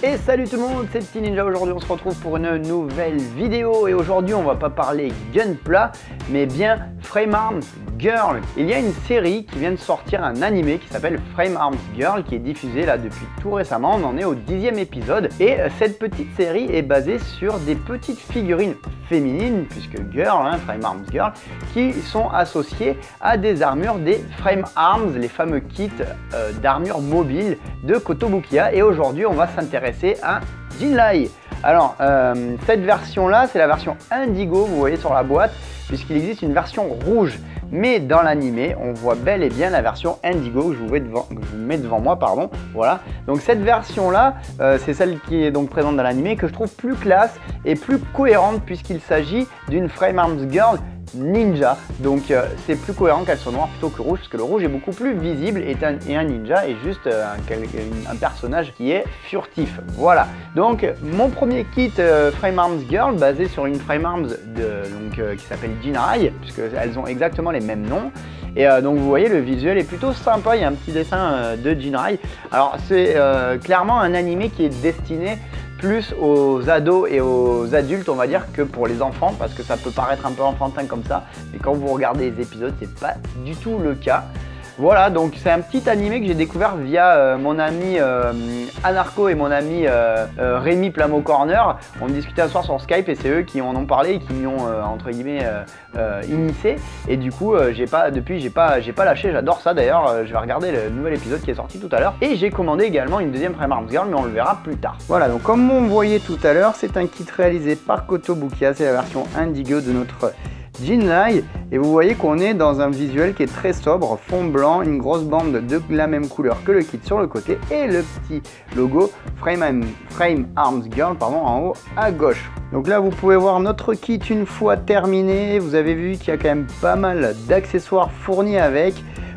Et salut tout le monde, c'est Petit Ninja. Aujourd'hui on se retrouve pour une nouvelle vidéo et aujourd'hui on va pas parler Gunpla mais bien Frame Arms Girl. Il y a une série qui vient de sortir, un animé qui s'appelle Frame Arms Girl, qui est diffusé là depuis tout récemment. On en est au 10e épisode et cette petite série est basée sur des petites figurines féminines, puisque Girl, Frame Arms Girl, qui sont associées à des armures des Frame Arms, les fameux kits d'armure mobile de Kotobukiya. Et aujourd'hui on va s'intéresser à Jinrai. Alors cette version là, c'est la version Indigo, vous voyez sur la boîte, puisqu'il existe une version rouge. Mais dans l'animé, on voit bel et bien la version Indigo que je vous mets devant moi, pardon. Voilà. Donc cette version-là, c'est celle qui est donc présente dans l'animé, que je trouve plus classe et plus cohérente puisqu'il s'agit d'une Frame Arms Girl ninja. Donc c'est plus cohérent qu'elle soit noire plutôt que rouge, parce que le rouge est beaucoup plus visible et un ninja est juste un personnage qui est furtif. Voilà. Donc mon premier kit Frame Arms Girl, basé sur une Frame Arms qui s'appelle Jinrai, puisqu'elles ont exactement les mêmes noms. Et donc vous voyez, le visuel est plutôt sympa, il y a un petit dessin de Jinrai. Alors c'est clairement un animé qui est destiné plus aux ados et aux adultes, on va dire, que pour les enfants, parce que ça peut paraître un peu enfantin comme ça, mais quand vous regardez les épisodes, c'est pas du tout le cas. Voilà, donc c'est un petit animé que j'ai découvert via mon ami Anarco et mon ami Rémi Plamo Corner. On discutait un soir sur Skype et c'est eux qui en ont parlé et qui m'y ont entre guillemets initié. Et du coup, depuis j'ai pas lâché, j'adore ça d'ailleurs. Je vais regarder le nouvel épisode qui est sorti tout à l'heure. Et j'ai commandé également une deuxième Frame Arms Girl, mais on le verra plus tard. Voilà, donc comme on voyait tout à l'heure, c'est un kit réalisé par Kotobukiya, c'est la version Indigo de notre Jinrai, et vous voyez qu'on est dans un visuel qui est très sobre, fond blanc, une grosse bande de la même couleur que le kit sur le côté et le petit logo Frame Arms Girl en haut à gauche. Donc là vous pouvez voir notre kit une fois terminé. Vous avez vu qu'il y a quand même pas mal d'accessoires fournis avec.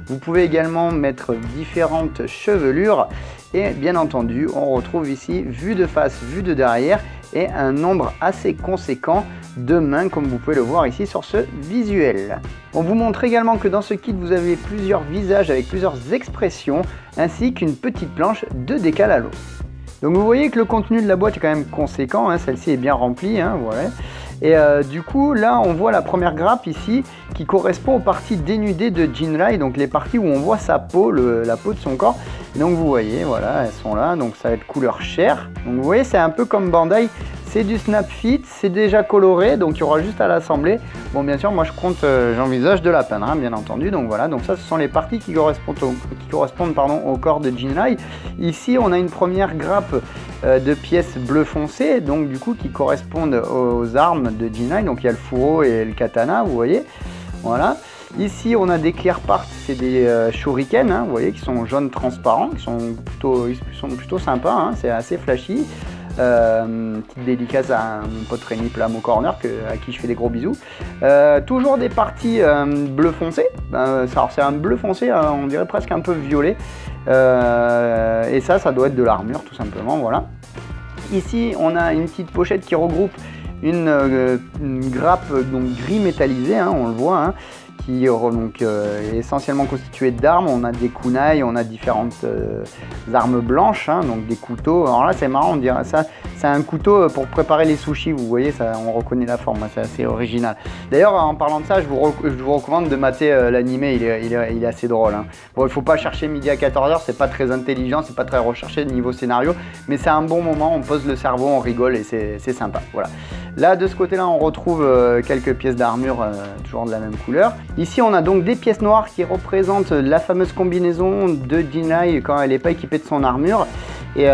Vous pouvez également mettre différentes chevelures et bien entendu on retrouve ici vue de face, vue de derrière et un nombre assez conséquent de mains comme vous pouvez le voir ici sur ce visuel. On vous montre également que dans ce kit vous avez plusieurs visages avec plusieurs expressions ainsi qu'une petite planche de décal à l'eau. Donc vous voyez que le contenu de la boîte est quand même conséquent, celle-ci est bien remplie, voilà. Et du coup là on voit la première grappe ici qui correspond aux parties dénudées de Jinrai, donc les parties où on voit sa peau, la peau de son corps. Et donc vous voyez, voilà, elles sont là, donc ça va être couleur chair. Donc vous voyez, c'est un peu comme Bandai, c'est du snap fit, c'est déjà coloré, donc il y aura juste à l'assembler. Bon bien sûr moi je compte, j'envisage de la peindre bien entendu. Donc voilà, donc ça ce sont les parties qui correspondent au corps de Jinrai. Ici on a une première grappe de pièces bleu foncé, donc du coup qui correspondent aux armes de Jinrai. Donc il y a le fourreau et le katana, vous voyez, voilà. Ici on a des clear parts, c'est des shurikens, vous voyez, qui sont jaunes transparents, qui sont plutôt sympas, c'est assez flashy. Petite dédicace à mon pote Rémi Plamo Corner à qui je fais des gros bisous. Toujours des parties bleu foncé, alors c'est un bleu foncé, on dirait presque un peu violet, et ça doit être de l'armure tout simplement, voilà. Ici on a une petite pochette qui regroupe une grappe donc gris métallisé, on le voit, qui est essentiellement constitué d'armes. On a des kunai, on a différentes armes blanches, donc des couteaux. Alors là c'est marrant, on dirait ça, c'est un couteau pour préparer les sushis, vous voyez, ça, on reconnaît la forme, c'est assez original. D'ailleurs en parlant de ça, je vous recommande de mater l'animé, il est assez drôle. Bon, il faut pas chercher midi à 14h, c'est pas très intelligent, c'est pas très recherché niveau scénario, mais c'est un bon moment, on pose le cerveau, on rigole et c'est sympa, voilà. Là de ce côté là on retrouve quelques pièces d'armure toujours de la même couleur. Ici on a donc des pièces noires qui représentent la fameuse combinaison de Jinrai quand elle n'est pas équipée de son armure, et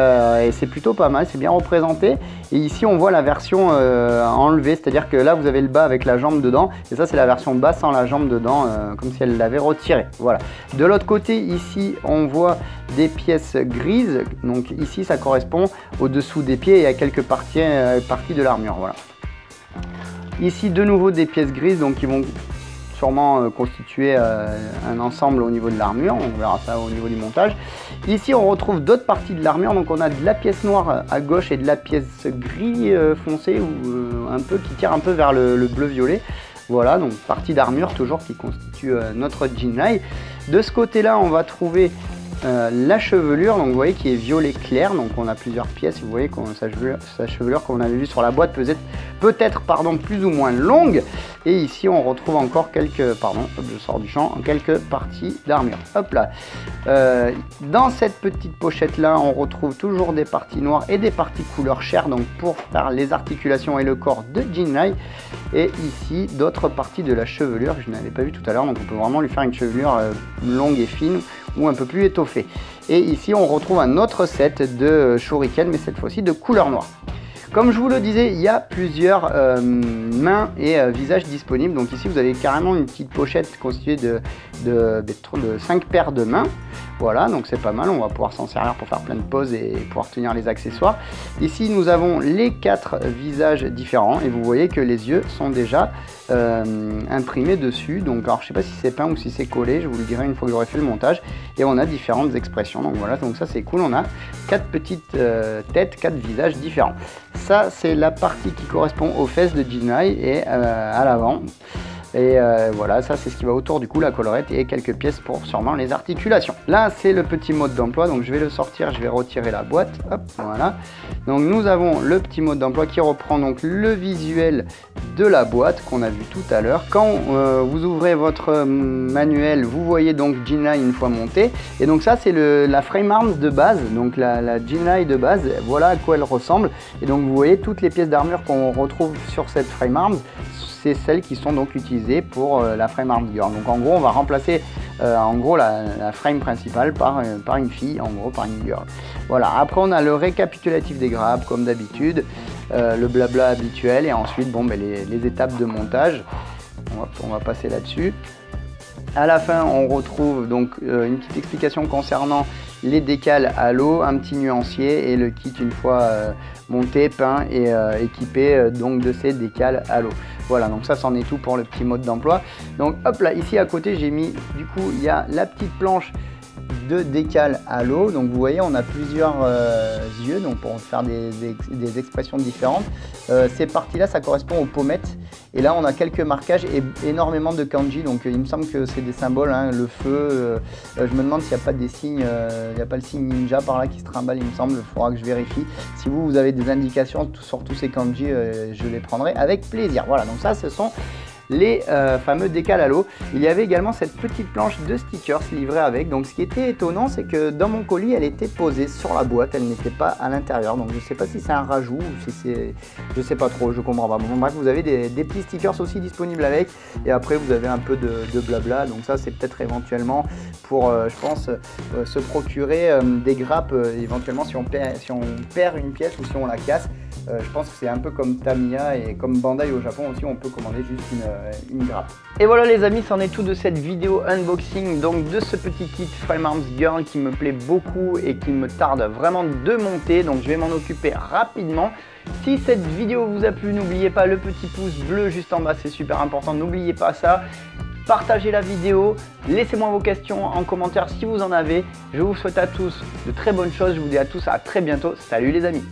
c'est plutôt pas mal, c'est bien représenté. Et ici on voit la version enlevée, c'est à dire que là vous avez le bas avec la jambe dedans, et ça c'est la version bas sans la jambe dedans, comme si elle l'avait retiré, voilà. De l'autre côté ici on voit des pièces grises, donc ici ça correspond au dessous des pieds et à quelques parties de l'armure, voilà. Ici de nouveau des pièces grises donc qui vont sûrement constituer un ensemble au niveau de l'armure. On verra ça au niveau du montage. Ici, on retrouve d'autres parties de l'armure. Donc, on a de la pièce noire à gauche et de la pièce gris foncé, ou un peu qui tire un peu vers le bleu-violet. Voilà, donc partie d'armure toujours qui constitue notre Jinrai. De ce côté-là, on va trouver la chevelure, donc vous voyez qui est violet clair, donc on a plusieurs pièces, vous voyez que sa chevelure qu'on avait vu sur la boîte peut-être plus ou moins longue, et ici on retrouve encore quelques, je sors du champ, quelques parties d'armure, hop là. Dans cette petite pochette là, on retrouve toujours des parties noires et des parties couleur chair, donc pour faire les articulations et le corps de Jinrai, et ici d'autres parties de la chevelure que je n'avais pas vu tout à l'heure, donc on peut vraiment lui faire une chevelure longue et fine, ou un peu plus étoffé. Et ici on retrouve un autre set de shuriken, mais cette fois-ci de couleur noire. Comme je vous le disais, il y a plusieurs mains et visages disponibles. Donc ici vous avez carrément une petite pochette constituée de 5 paires de mains. Voilà, donc c'est pas mal, on va pouvoir s'en servir pour faire plein de poses et pouvoir tenir les accessoires. Ici nous avons les 4 visages différents et vous voyez que les yeux sont déjà imprimés dessus. Donc alors je sais pas si c'est peint ou si c'est collé, je vous le dirai une fois que j'aurai fait le montage. Et on a différentes expressions, donc voilà, donc ça c'est cool, on a 4 petites têtes, 4 visages différents. Ça c'est la partie qui correspond aux fesses de Jinrai et à l'avant. Et voilà, ça c'est ce qui va autour du cou, la collerette et quelques pièces pour sûrement les articulations. Là c'est le petit mode d'emploi, donc je vais le sortir, je vais retirer la boîte, hop, voilà. Donc nous avons le petit mode d'emploi qui reprend donc le visuel de la boîte qu'on a vu tout à l'heure. Quand vous ouvrez votre manuel, vous voyez donc Jinrai une fois monté, et donc ça c'est la frame arms de base, donc la Jinrai de base, voilà à quoi elle ressemble. Et donc vous voyez toutes les pièces d'armure qu'on retrouve sur cette frame arms, c'est celles qui sont donc utilisées pour la frame arms girl. Donc en gros on va remplacer la frame principale par une fille, en gros par une girl. Voilà, après on a le récapitulatif des grabs comme d'habitude, le blabla habituel, et ensuite bon, les étapes de montage. On va passer là-dessus. À la fin on retrouve donc une petite explication concernant les décals à l'eau, un petit nuancier et le kit une fois monté, peint et équipé donc de ces décals à l'eau. Voilà, donc ça c'en est tout pour le petit mode d'emploi. Donc hop là, ici à côté j'ai mis, du coup il y a la petite planche de décal à l'eau. Donc vous voyez on a plusieurs yeux, donc pour faire des expressions différentes. Ces parties là ça correspond aux pommettes, et là on a quelques marquages et énormément de kanji, donc il me semble que c'est des symboles, hein, le feu, je me demande s'il n'y a pas des signes, il n'y a pas le signe ninja par là qui se trimballe, il me semble, il faudra que je vérifie. Si vous avez des indications sur tous ces kanji, je les prendrai avec plaisir. Voilà, donc ça ce sont les fameux décals à l'eau. Il y avait également cette petite planche de stickers livrée avec. Donc ce qui était étonnant, c'est que dans mon colis elle était posée sur la boîte, elle n'était pas à l'intérieur. Donc je sais pas si c'est un rajout ou si c'est, je sais pas trop, je comprends pas. Bon bref, vous avez des petits stickers aussi disponibles avec, et après vous avez un peu de blabla. Donc ça c'est peut-être éventuellement pour je pense se procurer des grappes éventuellement si on perd une pièce ou si on la casse. Je pense que c'est un peu comme Tamiya et comme Bandai au Japon aussi, on peut commander juste une grappe. Et voilà les amis, c'en est tout de cette vidéo unboxing donc de ce petit kit Frame Arms Girl qui me plaît beaucoup et qui me tarde vraiment de monter, donc je vais m'en occuper rapidement. Si cette vidéo vous a plu, n'oubliez pas le petit pouce bleu juste en bas, c'est super important, n'oubliez pas ça. Partagez la vidéo, laissez-moi vos questions en commentaire si vous en avez. Je vous souhaite à tous de très bonnes choses, je vous dis à tous à très bientôt, salut les amis.